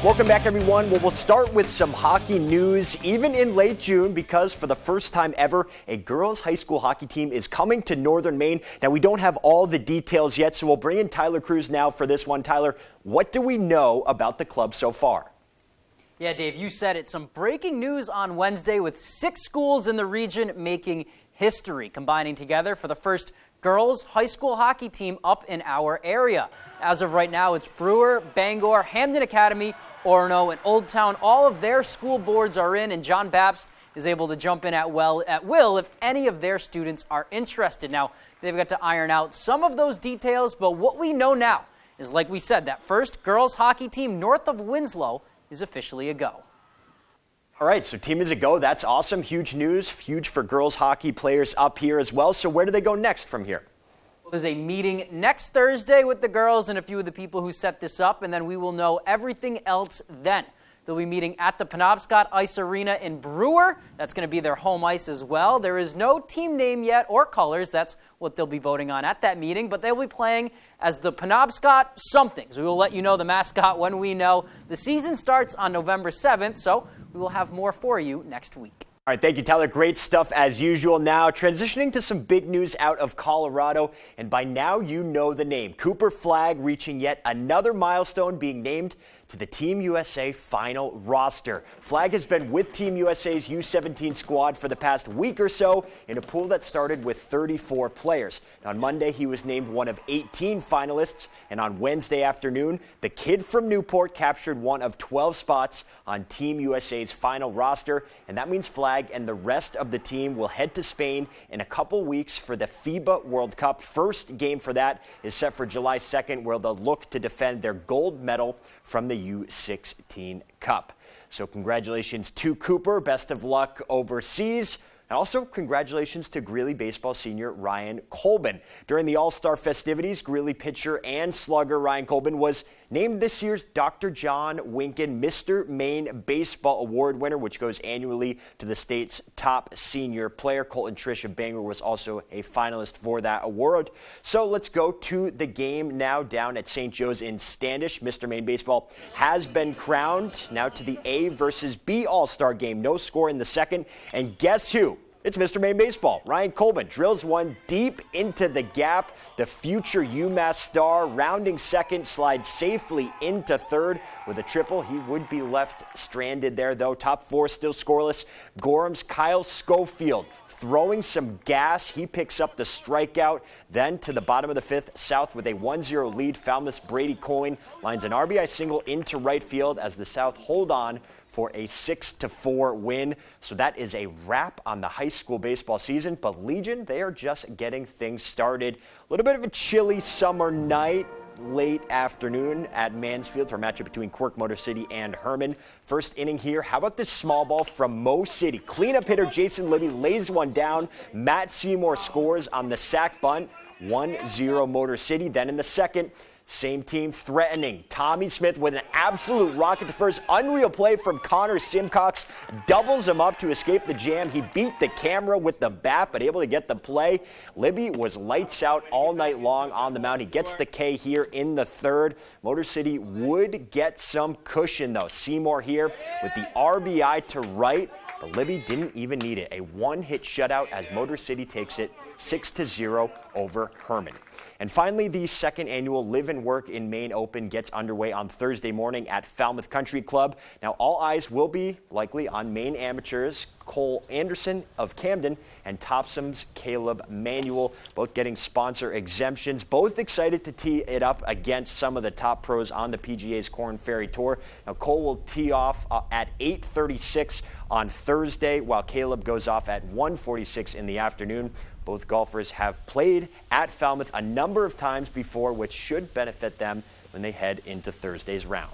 Welcome back, everyone. Well, we'll start with some hockey news, even in late June, because for the first time ever, a girls' high school hockey team is coming to Northern Maine. Now, we don't have all the details yet, so we'll bring in Tyler Cruz now for this one. Tyler, what do we know about the club so far? Yeah, Dave, you said it. Some breaking news on Wednesday with 6 schools in the region making history, combining together for the first girls' high school hockey team up in our area. As of right now, it's Brewer, Bangor, Hamden Academy, Orono, and Old Town. All of their school boards are in, and John Babst is able to jump in at will if any of their students are interested. Now, they've got to iron out some of those details, but what we know now is, like we said, that first girls hockey team north of Winslow is officially a go. All right, so team is a go. That's awesome. Huge news. Huge for girls hockey players up here as well. So where do they go next from here? There's a meeting next Thursday with the girls and a few of the people who set this up, and then we will know everything else then. They'll be meeting at the Penobscot Ice Arena in Brewer. That's going to be their home ice as well. There is no team name yet or colors. That's what they'll be voting on at that meeting, but they'll be playing as the Penobscot Somethings. We will let you know the mascot when we know. The season starts on November 7th, so we will have more for you next week. All right, thank you, Tyler. Great stuff as usual. Now, transitioning to some big news out of Colorado, and by now you know the name. Cooper Flagg reaching yet another milestone, being named to the Team USA final roster. Flagg has been with Team USA's U17 squad for the past week or so in a pool that started with 34 players. On Monday, he was named one of 18 finalists, and on Wednesday afternoon, the kid from Newport captured one of 12 spots on Team USA's final roster, and that means Flagg and the rest of the team will head to Spain in a couple weeks for the FIBA World Cup. First game for that is set for July 2nd, where they'll look to defend their gold medal from the U16 Cup. So congratulations to Cooper. Best of luck overseas. And also congratulations to Greeley baseball senior Ryan Colbin. During the All-Star festivities, Greeley pitcher and slugger Ryan Colbin was named this year's Dr. John Winkin Mr. Maine Baseball Award winner, which goes annually to the state's top senior player. Colton Trish of Bangor was also a finalist for that award. So let's go to the game now down at St. Joe's in Standish. Mr. Maine Baseball has been crowned. Now to the A versus B All-Star game. No score in the second. And guess who? It's Mr. Maine Baseball. Ryan Colbin drills one deep into the gap. The future UMass star, rounding second, slides safely into third with a triple. He would be left stranded there, though. Top four still scoreless. Gorham's Kyle Schofield throwing some gas. He picks up the strikeout. Then to the bottom of the fifth, South with a 1-0 lead. Falmouth's Brady Coyne lines an RBI single into right field as the South hold on for a 6-4 win. So that is a wrap on the high school baseball season. But Legion, they are just getting things started. A little bit of a chilly summer night, late afternoon at Mansfield for a matchup between Quirk, Motor City, and Herman. First inning here. How about this small ball from Mo City? Cleanup hitter Jason Libby lays one down. Matt Seymour scores on the sac bunt. 1-0 Motor City. Then in the second, same team threatening. Tommy Smith with an absolute rocket to first. Unreal play from Connor Simcox. Doubles him up to escape the jam. He beat the camera with the bat, but able to get the play. Libby was lights out all night long on the mound. He gets the K here in the third. Motor City would get some cushion, though. Seymour here with the RBI to right. But Libby didn't even need it. A one-hit shutout as Motor City takes it 6-0 over Herman. And finally, the second annual Live and Work in Maine Open gets underway on Thursday morning at Falmouth Country Club. Now, all eyes will be likely on Maine amateurs Cole Anderson of Camden and Topsom's Caleb Manuel, both getting sponsor exemptions. Both excited to tee it up against some of the top pros on the PGA's Korn Ferry Tour. Now, Cole will tee off at 8:36 on Thursday, while Caleb goes off at 1:46 in the afternoon. Both golfers have played at Falmouth a number of times before, which should benefit them when they head into Thursday's round.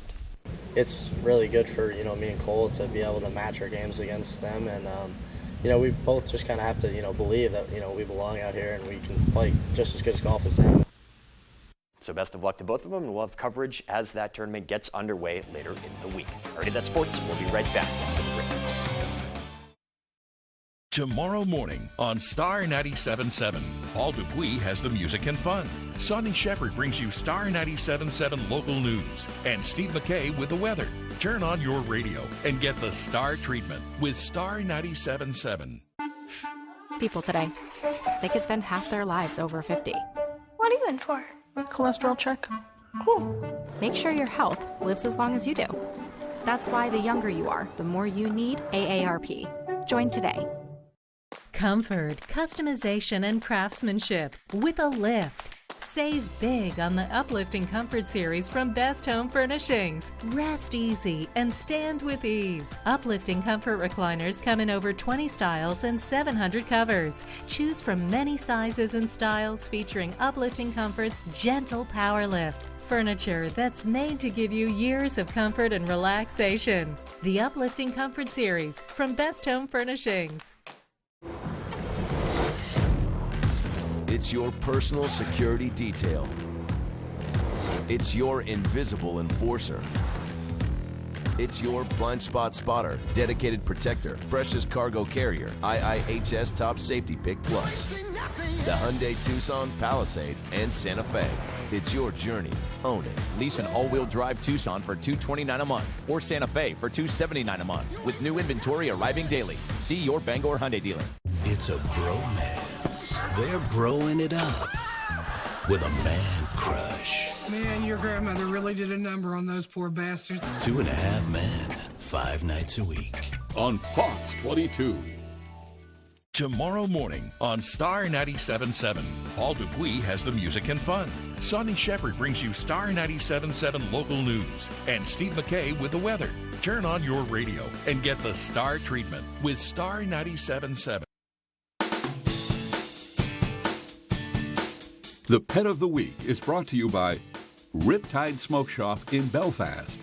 It's really good for, me and Cole to be able to match our games against them. And, we both just kind of have to, believe that, we belong out here and we can play just as good as golf as them. So best of luck to both of them, and we'll have coverage as that tournament gets underway later in the week. All right, that's sports. We'll be right back after the break. Tomorrow morning on Star 97.7, Paul Dupuis has the music and fun. Sonny Shepard brings you Star 97.7 local news, and Steve McKay with the weather. Turn on your radio and get the Star treatment with Star 97.7. People today, they could spend half their lives over 50. What are you in for? A cholesterol check. Cool. Make sure your health lives as long as you do. That's why the younger you are, the more you need AARP. Join today. Comfort, customization, and craftsmanship with a lift. Save big on the uplifting comfort series from Best Home Furnishings. Rest easy and stand with ease. Uplifting comfort recliners come in over 20 styles and 700 covers. Choose from many sizes and styles featuring uplifting comfort's gentle power lift. furniture that's made to give you years of comfort and relaxation. The Uplifting Comfort Series from Best Home Furnishings. It's your personal security detail. It's your invisible enforcer. It's your blind spot spotter, dedicated protector, precious cargo carrier, IIHS Top Safety Pick Plus. The Hyundai Tucson, Palisade, and Santa Fe. It's your journey. Own it. Lease an all-wheel drive Tucson for $229 a month or Santa Fe for $279 a month with new inventory arriving daily. See your Bangor Hyundai dealer. It's a bromance. They're broing it up with a man crush. Man, your grandmother really did a number on those poor bastards. 2.5 men, 5 nights a week. On Fox 22. Tomorrow morning on Star 97.7, Paul Dupuis has the music and fun. Sonny Shepard brings you Star 97.7 local news. And Steve McKay with the weather. Turn on your radio and get the Star treatment with Star 97.7. The Pet of the Week is brought to you by Riptide Smoke Shop in Belfast.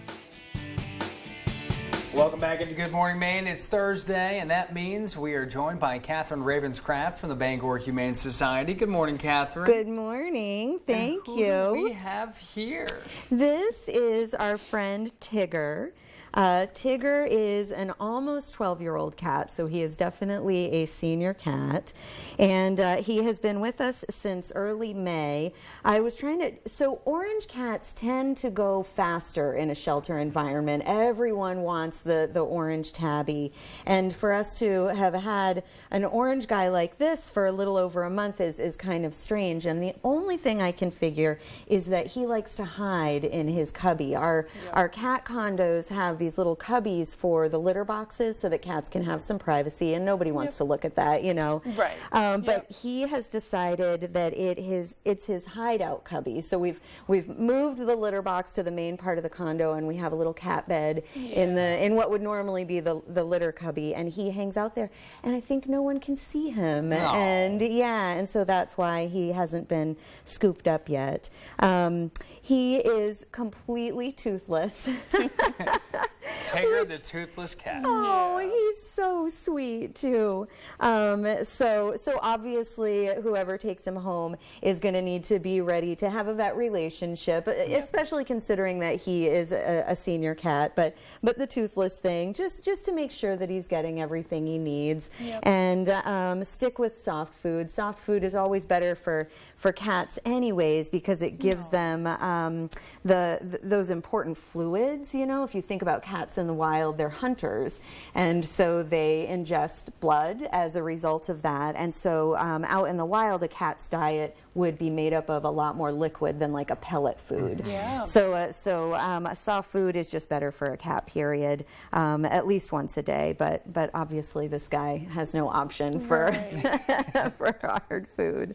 Welcome back into Good Morning Maine. It's Thursday, and that means we are joined by Catherine Ravenscraft from the Bangor Humane Society. Good morning, Catherine. Good morning. Thank and you. Who do we have here? This is our friend Tigger. Tigger is an almost 12-year-old cat, so he is definitely a senior cat, and he has been with us since early May. So orange cats tend to go faster in a shelter environment. Everyone wants the orange tabby, and for us to have had an orange guy like this for a little over a month is kind of strange, and the only thing I can figure is that he likes to hide in his cubby. Our cat condos have these little cubbies for the litter boxes so that cats can have some privacy, and nobody wants to look at that, you know. Right. But he has decided that it's his hideout cubby. So we've moved the litter box to the main part of the condo, and we have a little cat bed in what would normally be the litter cubby, and he hangs out there, and I think no one can see him. No. And so that's why he hasn't been scooped up yet. He is completely toothless. Tigger the toothless cat. Oh, he's so sweet too. So obviously, whoever takes him home is going to need to be ready to have a vet relationship, especially considering that he is a senior cat. But the toothless thing, just to make sure that he's getting everything he needs, and stick with soft food. Soft food is always better for cats anyways, because it gives them those important fluids. You know, if you think about cats in the wild, they're hunters, and so they ingest blood as a result of that. And so out in the wild, a cat's diet would be made up of a lot more liquid than like a pellet food. Yeah. So soft food is just better for a cat, period, at least once a day. But obviously this guy has no option for for hard food.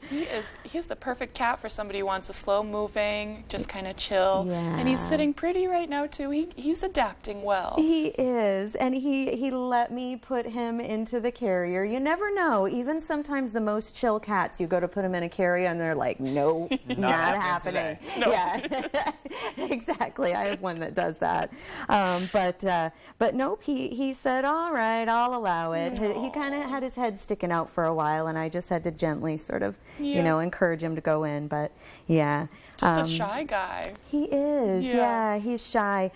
He's the perfect cat for somebody who wants a slow moving, just kind of chill. Yeah. And he's sitting pretty right now too. He's adapting well. He is, and he let me put him into the carrier. You never know. Even sometimes the most chill cats, you go to put them in a carrier and they're like, no, not happening. No. Yeah, exactly. I have one that does that. But nope, he said, all right, I'll allow it. He kind of had his head sticking out for a while, and I just had to gently sort of, encourage him to go in. But just a shy guy. He is. Yeah, he's shy.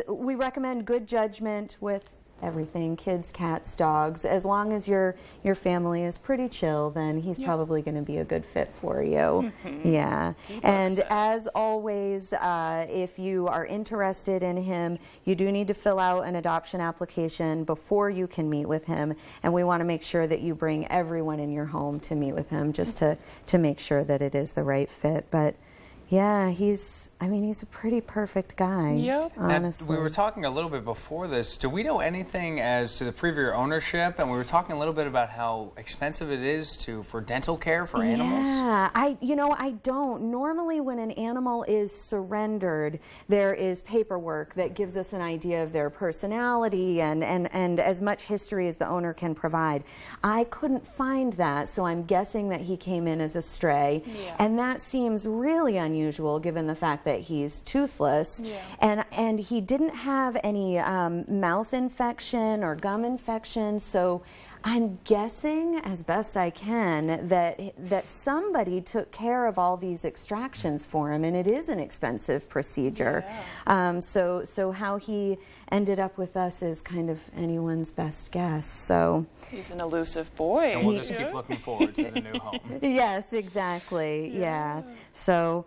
We recommend good judgment with everything, kids, cats, dogs. As long as your family is pretty chill, then he's probably going to be a good fit for you. Yeah. And as always, if you are interested in him, you do need to fill out an adoption application before you can meet with him, and we want to make sure that you bring everyone in your home to meet with him, just to make sure that it is the right fit. But yeah, he's a pretty perfect guy. Yep. Honestly. We were talking a little bit before this. Do we know anything as to the previous ownership? And we were talking a little bit about how expensive it is for dental care for animals. Yeah, I don't. Normally when an animal is surrendered, there is paperwork that gives us an idea of their personality and as much history as the owner can provide. I couldn't find that, so I'm guessing that he came in as a stray. Yeah. And that seems really unusual unusual given the fact that he's toothless. And he didn't have any mouth infection or gum infection, so I'm guessing, as best I can, that somebody took care of all these extractions for him, and it is an expensive procedure. So how he ended up with us is kind of anyone's best guess. So he's an elusive boy. And we'll just keep looking forward to the new home. Yes, exactly. Yeah. So.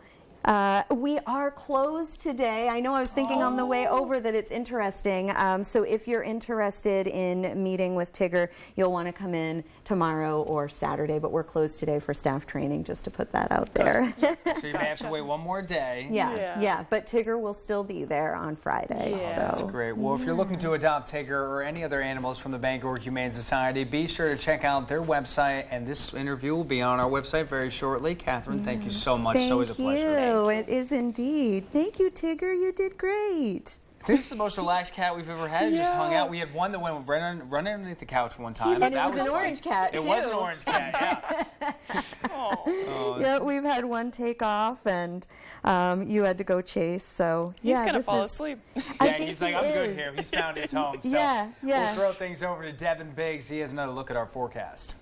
We are closed today. I know I was thinking on the way over that it's interesting. So if you're interested in meeting with Tigger, you'll want to come in tomorrow or Saturday, but we're closed today for staff training, just to put that out there. So you may have to wait one more day. Yeah, but Tigger will still be there on Friday. So. That's great. Well, if you're looking to adopt Tigger or any other animals from the Bangor Humane Society, be sure to check out their website, and this interview will be on our website very shortly. Catherine, thank you so much. It's always a pleasure. It is indeed. Thank you, Tigger. You did great. I think this is the most relaxed cat we've ever had. It just hung out. We had one that went right underneath the couch one time. And it was an orange cat, It was an orange cat, yeah. Yeah, we've had one take off, and you had to go chase. So he's gonna fall asleep. Yeah, he's like, I'm good here. He's found his home. So yeah. We'll throw things over to Devin Biggs. He has another look at our forecast.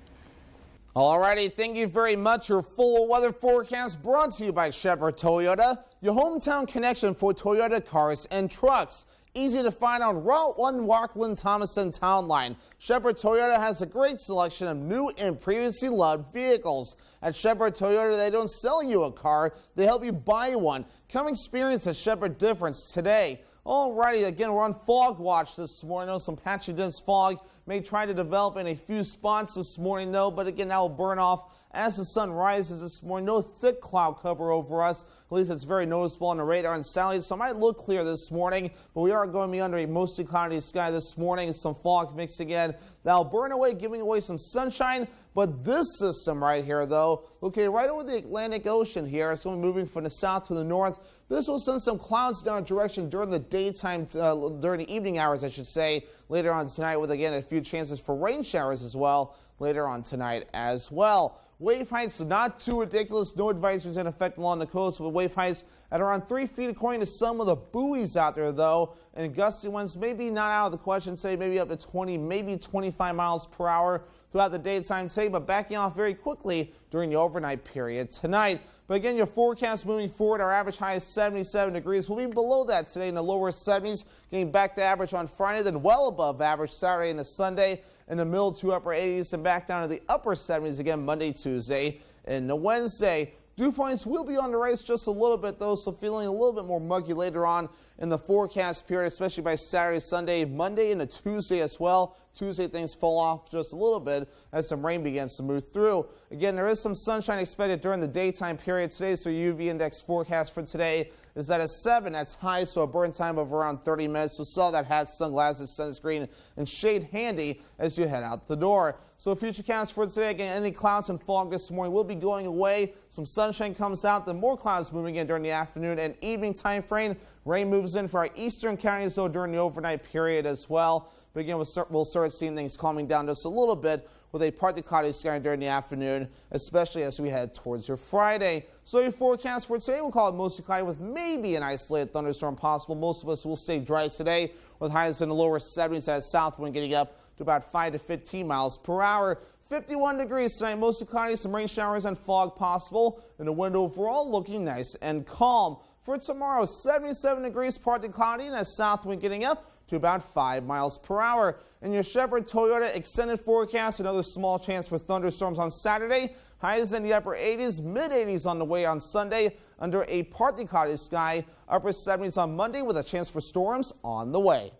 Alrighty, thank you very much. Your full weather forecast brought to you by Shepherd Toyota, your hometown connection for Toyota cars and trucks. Easy to find on Route 1 Rockland Thomason Town Line. Shepherd Toyota has a great selection of new and previously loved vehicles. At Shepherd Toyota, they don't sell you a car, they help you buy one. Come experience a Shepherd difference today. Alrighty, again, we're on fog watch this morning. I know some patchy dense fog may try to develop in a few spots this morning, though, but again, that will burn off as the sun rises this morning. No thick cloud cover over us. At least it's very noticeable on the radar and satellite, so it might look clear this morning, but we are going to be under a mostly cloudy sky this morning. Some fog mixing in. That'll burn away, giving away some sunshine, but this system right here, though, located right over the Atlantic Ocean here, it's going to be moving from the south to the north. This will send some clouds down direction during the daytime, during the evening hours, I should say, later on tonight, with, again, a few chances for rain showers as well later on tonight as well. Wave heights not too ridiculous. No advisories in effect along the coast, with wave heights at around 3 feet according to some of the buoys out there, though. And gusty winds maybe not out of the question, say maybe up to 20, maybe 25 miles per hour throughout the daytime today, but backing off very quickly during the overnight period tonight. But again, your forecast moving forward, our average high is 77 degrees. We'll be below that today in the lower 70s, getting back to average on Friday, then well above average Saturday and Sunday, in the middle to upper 80s, and back down to the upper 70s again Monday, Tuesday, and the Wednesday. Dew points will be on the rise just a little bit, though, so feeling a little bit more muggy later on in the forecast period, especially by Saturday, Sunday, Monday, and a Tuesday as well. Tuesday, things fall off just a little bit as some rain begins to move through. Again, there is some sunshine expected during the daytime period today, so UV index forecast for today is at a 7. That's high, so a burn time of around 30 minutes. So still that hat, sunglasses, sunscreen, and shade handy as you head out the door. So future counts for today, again, any clouds and fog this morning will be going away. Some sunshine comes out, then more clouds moving in during the afternoon and evening time frame. Rain moves in for our eastern counties, though, during the overnight period as well. But again, we'll start seeing things calming down just a little bit with a partly cloudy sky during the afternoon, especially as we head towards your Friday. So your forecast for today, we'll call it mostly cloudy with maybe an isolated thunderstorm possible. Most of us will stay dry today with highs in the lower 70s as south wind getting up to about 5 to 15 miles per hour. 51 degrees tonight, mostly cloudy, some rain showers and fog possible, and the wind overall looking nice and calm. For tomorrow, 77 degrees, partly cloudy, and a south wind getting up to about 5 miles per hour. In your Shepherd Toyota extended forecast, another small chance for thunderstorms on Saturday. Highs in the upper 80s, mid 80s on the way on Sunday under a partly cloudy sky. Upper 70s on Monday with a chance for storms on the way.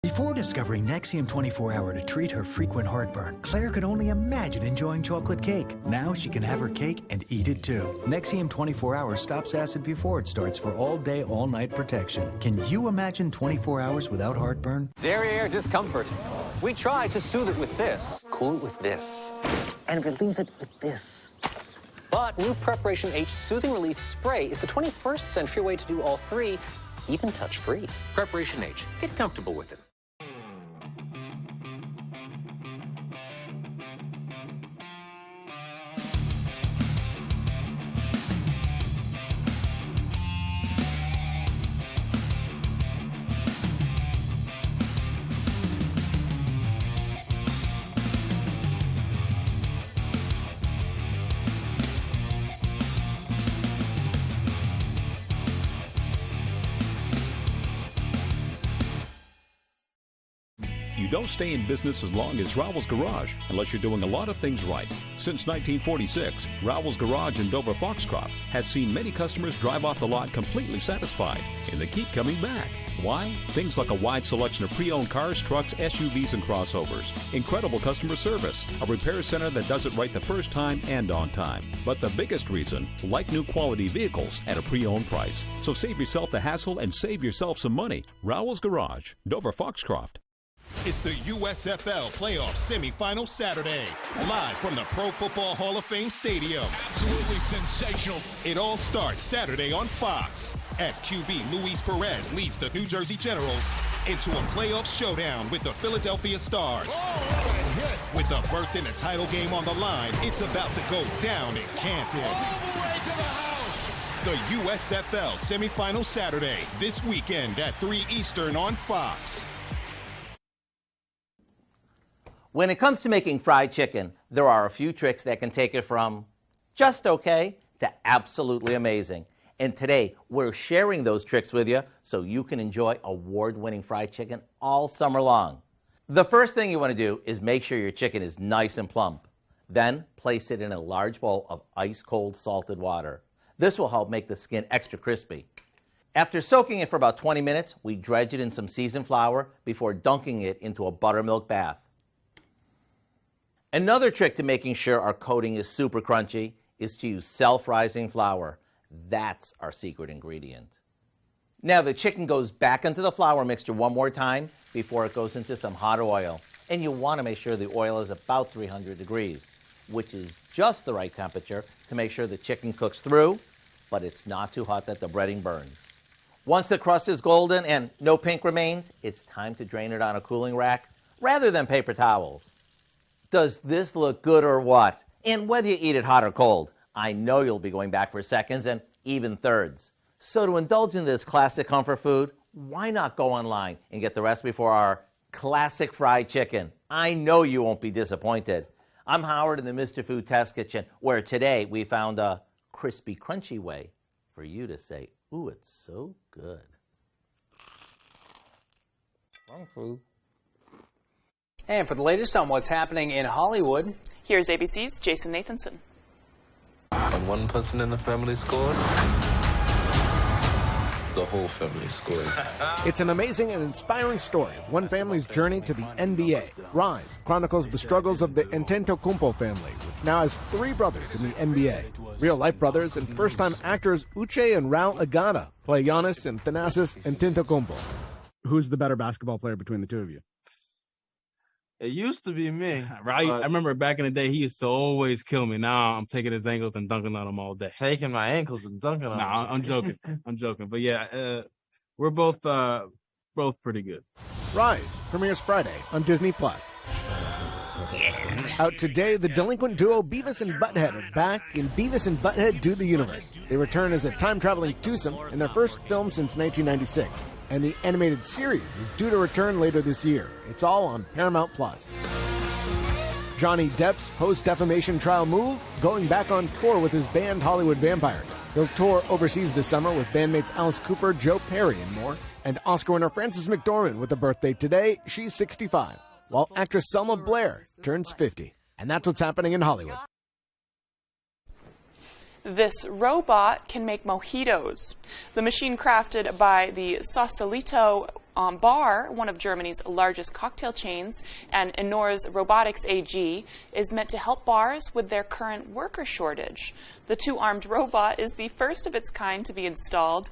Before discovering Nexium 24-Hour to treat her frequent heartburn, Claire could only imagine enjoying chocolate cake. Now she can have her cake and eat it too. Nexium 24-Hour stops acid before it starts for all-day, all-night protection. Can you imagine 24 hours without heartburn? Derriere discomfort. We try to soothe it with this, cool it with this, and relieve it with this. But new Preparation H Soothing Relief Spray is the 21st century way to do all three, even touch-free. Preparation H. Get comfortable with it. You don't stay in business as long as Rowell's Garage unless you're doing a lot of things right. Since 1946, Rowell's Garage in Dover Foxcroft has seen many customers drive off the lot completely satisfied, and they keep coming back. Why? Things like a wide selection of pre-owned cars, trucks, SUVs, and crossovers. Incredible customer service. A repair center that does it right the first time and on time. But the biggest reason, like new quality vehicles at a pre-owned price. So save yourself the hassle and save yourself some money. Rowell's Garage, Dover Foxcroft. It's the USFL Playoff Semifinal Saturday, live from the Pro Football Hall of Fame Stadium. Absolutely sensational. It all starts Saturday on Fox as QB Luis Perez leads the New Jersey Generals into a playoff showdown with the Philadelphia Stars. With the berth in the title game on the line, it's about to go down in Canton. The USFL Semifinal Saturday, this weekend at 3 Eastern on Fox. When it comes to making fried chicken, there are a few tricks that can take it from just okay to absolutely amazing. And today, we're sharing those tricks with you so you can enjoy award-winning fried chicken all summer long. The first thing you want to do is make sure your chicken is nice and plump. Then, place it in a large bowl of ice-cold salted water. This will help make the skin extra crispy. After soaking it for about 20 minutes, we dredge it in some seasoned flour before dunking it into a buttermilk bath. Another trick to making sure our coating is super crunchy is to use self-rising flour. That's our secret ingredient. Now the chicken goes back into the flour mixture one more time before it goes into some hot oil. And you want to make sure the oil is about 300 degrees, which is just the right temperature to make sure the chicken cooks through, but it's not too hot that the breading burns. Once the crust is golden and no pink remains, it's time to drain it on a cooling rack rather than paper towels. Does this look good or what? And whether you eat it hot or cold, I know you'll be going back for seconds and even thirds. So to indulge in this classic comfort food, why not go online and get the recipe for our classic fried chicken? I know you won't be disappointed. I'm Howard in the Mr. Food Test Kitchen, where today we found a crispy, crunchy way for you to say, ooh, it's so good. Wrong food. And for the latest on what's happening in Hollywood, here's ABC's Jason Nathanson. When one person in the family scores, the whole family scores. It's an amazing and inspiring story of one family's journey to the NBA. Rise chronicles the struggles of the Antetokounmpo family, which now has 3 brothers in the NBA. Real-life brothers and first-time actors Uche and Raul Agata play Giannis and Thanasis Antetokounmpo. Who's the better basketball player between the two of you? It used to be me. Right? I remember back in the day, he used to always kill me. Now I'm taking his ankles and dunking on him all day. Taking my ankles and dunking on him? Nah, I'm joking. I'm joking. But yeah, we're both pretty good. Rise premieres Friday on Disney+. Out today, the delinquent duo Beavis and Butthead are back in Beavis and Butthead Do the Universe. They return as a time-traveling twosome in their first film since 1996. And the animated series is due to return later this year. It's all on Paramount+. Johnny Depp's post-defamation trial move, going back on tour with his band Hollywood Vampires. He'll tour overseas this summer with bandmates Alice Cooper, Joe Perry, and more. And Oscar winner Frances McDormand with a birthday today. She's 65, while actress Selma Blair turns 50. And that's what's happening in Hollywood. This robot can make mojitos. The machine crafted by the Sausalito Bar, one of Germany's largest cocktail chains, and Enor's Robotics AG, is meant to help bars with their current worker shortage. The 2-armed robot is the first of its kind to be installed